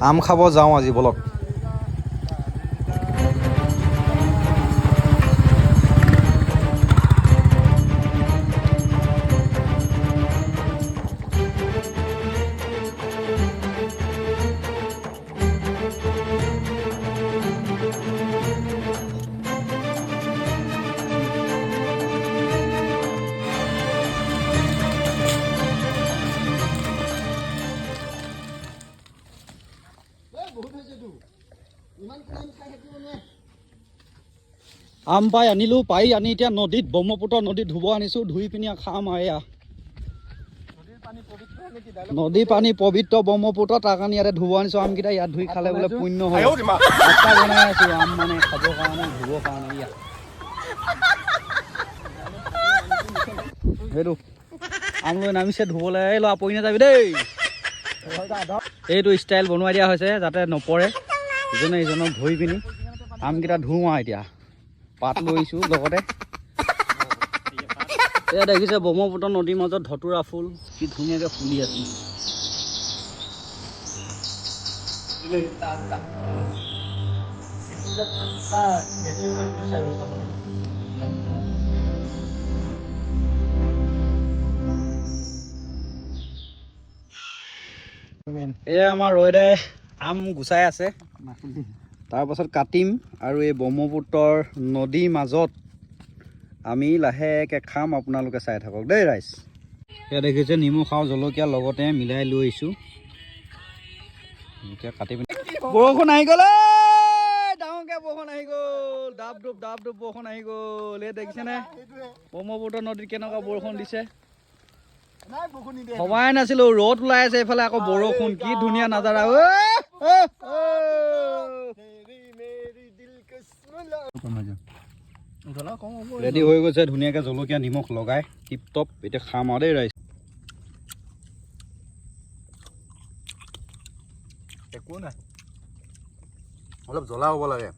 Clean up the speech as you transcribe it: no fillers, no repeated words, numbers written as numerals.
আম খাব যাওঁ আজি বলক। আম পাই আনিলোঁ, পাই আনি এতিয়া নদীত ব্ৰহ্মপুত্ৰ নদীত ধুব আনিছোঁ, ধুই পিনি খাম আৰু এয়া। নদীৰ পানী পবিত্ৰ ব্ৰহ্মপুত্ৰ, তাৰ কাৰণে ইয়াতে ধুব আনিছোঁ আমকেইটা। ইয়াত ধুই খালে বোলে পুণ্য হয়। আটা বনাই আছোঁ আম মানে খাবৰ কাৰণে, ধুবৰ কাৰণে। ইয়াত সেইটো আম লৈ নামিছে ধুবলৈ। এই ল'ৰা পৰি নাযাবি দেই। এইটো ষ্টাইল বনোৱাই দিয়া হৈছে যাতে নপৰে, ইজনে ইজনক ধৰি পিনি আমকেইটা ধুওঁ আৰু এতিয়া। পাত লৈছোঁ লগতে। এয়া দেখিছে ব্ৰহ্মপুত্ৰ নদীৰ মাজত ধতুৰা ফুল কি ধুনীয়াকৈ ফুলি আছে। এয়া আমাৰ ৰৈদে আম গুচাই আছে, তাৰপাছত কাটিম আৰু এই ব্ৰহ্মপুত্ৰৰ নদীৰ মাজত আমি লাহেকৈ খাম। আপোনালোকে চাই থাকক দেই ৰাইজ। এয়া দেখিছে নিমখ আৰু জলকীয়া লগতে মিলাই লৈ আহিছোঁ। এতিয়া কাটি পিনি বৰষুণ আহি গ'ল, ডাঙৰকৈ বৰষুণ আহি গ'ল, ডাব ডুব বৰষুণ আহি গ'ল। এই দেখিছেনে ব্ৰহ্মপুত্ৰ নদীত কেনেকুৱা বৰষুণ দিছে। ভবাই নাছিলো ৰ'দ ওলাই আছে, এইফালে আকৌ বৰষুণ। কি ধুনীয়া নাজাৰা। ৰেডি হৈ গৈছে ধুনীয়াকৈ জলকীয়া নিমখ লগাই টিপ টপ। এতিয়া খাম আৰু দেই ৰাইজ। একো নাই, অলপ জ্বলা হ'ব লাগে।